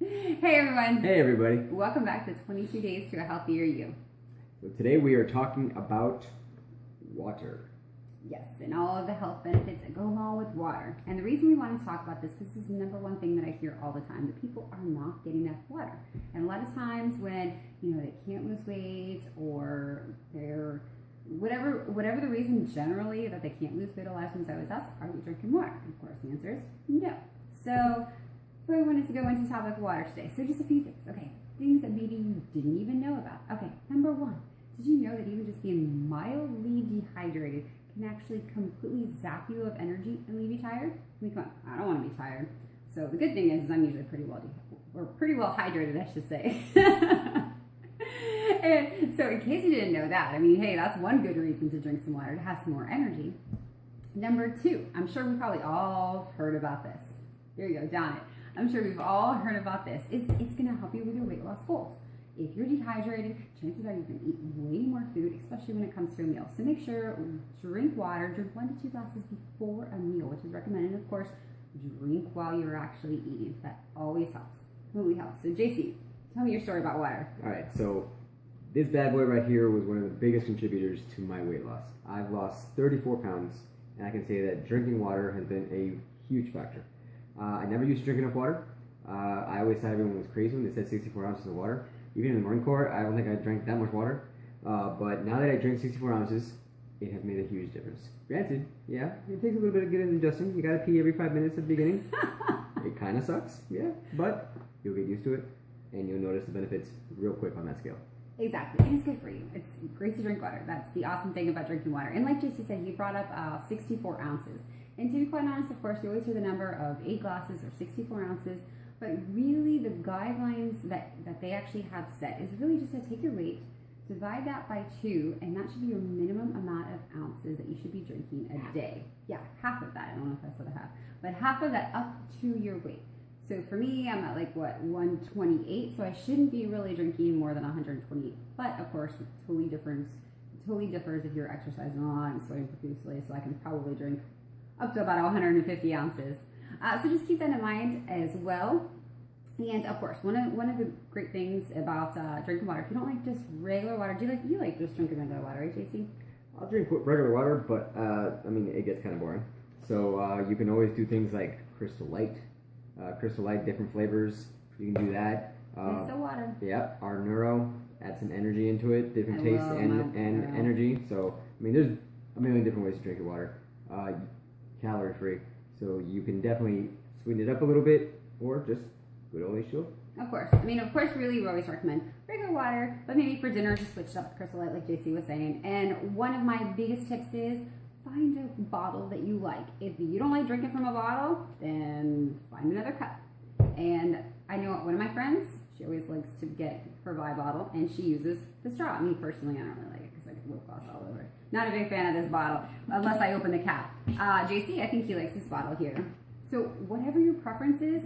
Hey everyone. Hey everybody. Welcome back to 22 Days to a Healthier You. So today we are talking about water. Yes, and all of the health benefits that go along with water. And the reason we want to talk about this is the number one thing that I hear all the time, that people are not getting enough water. And a lot of times when, they can't lose weight or they're whatever the reason generally that they can't lose weight, a lot of times I always ask, are you drinking water? And of course the answer is no. So I wanted to go into the topic of water today. So just a few things. Okay, things that maybe you didn't even know about. Okay, number one, did you know that even just being mildly dehydrated can actually completely zap you of energy and leave you tired? I mean, come on, I don't want to be tired. So the good thing is I'm usually pretty well hydrated, I should say. And so in case you didn't know that, I mean, hey, that's one good reason to drink some water, to have some more energy. Number two, I'm sure we probably all heard about this. There you go, down it. I'm sure we've all heard about this. It's going to help you with your weight loss goals. If you're dehydrated, chances are you're going to eat way more food, especially when it comes to a meal. So make sure, drink water, drink 1 to 2 glasses before a meal, which is recommended. And of course, drink while you're actually eating. That always helps. Really helps. So JC, tell me your story about water. All right, so this bad boy right here was one of the biggest contributors to my weight loss. I've lost 34 pounds, and I can say that drinking water has been a huge factor. I never used to drink enough water. I always thought everyone was crazy when they said 64 ounces of water. Even in the Marine Corps, I don't think I drank that much water. But now that I drink 64 ounces, it has made a huge difference. Granted, yeah, it takes a little bit of getting adjusting. You gotta pee every 5 minutes at the beginning. It kind of sucks, yeah, but you'll get used to it, and you'll notice the benefits real quick on that scale. Exactly, and it's good for you. It's great to drink water. That's the awesome thing about drinking water. And like JC said, he brought up 64 ounces. And to be quite honest, of course, you always hear the number of 8 glasses or 64 ounces, but really the guidelines that they actually have set is really just to take your weight, divide that by 2, and that should be your minimum amount of ounces that you should be drinking a day. Yeah, half of that. I don't know if I said a half, but half of that up to your weight. So for me, I'm at 128, so I shouldn't be really drinking more than 128. But of course, it totally differs if you're exercising a lot and sweating profusely, so I can probably drink up to about 150 ounces. So just keep that in mind as well. And of course, one of the great things about drinking water, if you don't like just regular water, do you like just drinking regular water, right, JC? I'll drink regular water, but it gets kind of boring. So you can always do things like Crystal Light, different flavors. You can do that. Crystal water. Yeah, our Neuro, add some energy into it, different taste and energy. So there's a million different ways to drink your water. Calorie free, so you can definitely sweeten it up a little bit, or just good old H2O. Of course, really we always recommend regular water, but maybe for dinner just switch it up with Crystal Light like JC was saying. And one of my biggest tips is find a bottle that you like. If you don't like drinking from a bottle, then find another cup. And I know one of my friends, she always likes to get her Vi bottle, and she uses the straw. Me personally, I don't really like it because I get lip gloss all over it. Not a big fan of this bottle, unless I open the cap. JC, I think he likes this bottle here. So whatever your preference is,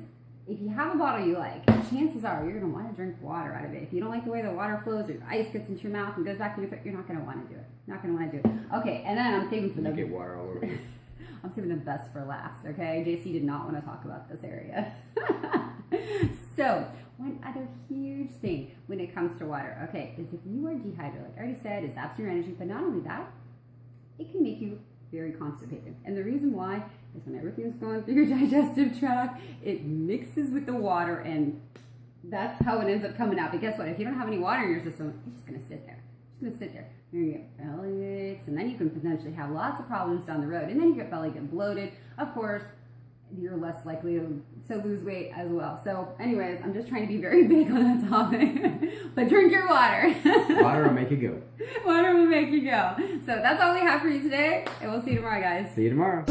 if you have a bottle you like, chances are you're going to want to drink water out of it. If you don't like the way the water flows or the ice gets into your mouth and goes back in your throat, you're not going to want to do it. Not going to want to do it. Okay, and then I'm saving for the... get water all over you. I'm saving the best for last, okay? JC did not want to talk about this area. So, one other huge thing when it comes to water, okay, is if you are dehydrated, like I already said, it zaps your energy, but not only that, it can make you very constipated. And the reason why is when everything's going through your digestive tract, it mixes with the water, and that's how it ends up coming out. But guess what? If you don't have any water in your system, it's just going to sit there. It's going to sit there. You're going to get belly aches, and then you can potentially have lots of problems down the road. And then you get bloated. Of course, you're less likely to lose weight as well. So anyways, I'm just trying to be very big on that topic. But drink your water. Water will make you go. Water will make you go. So that's all we have for you today, and we'll see you tomorrow, guys. See you tomorrow.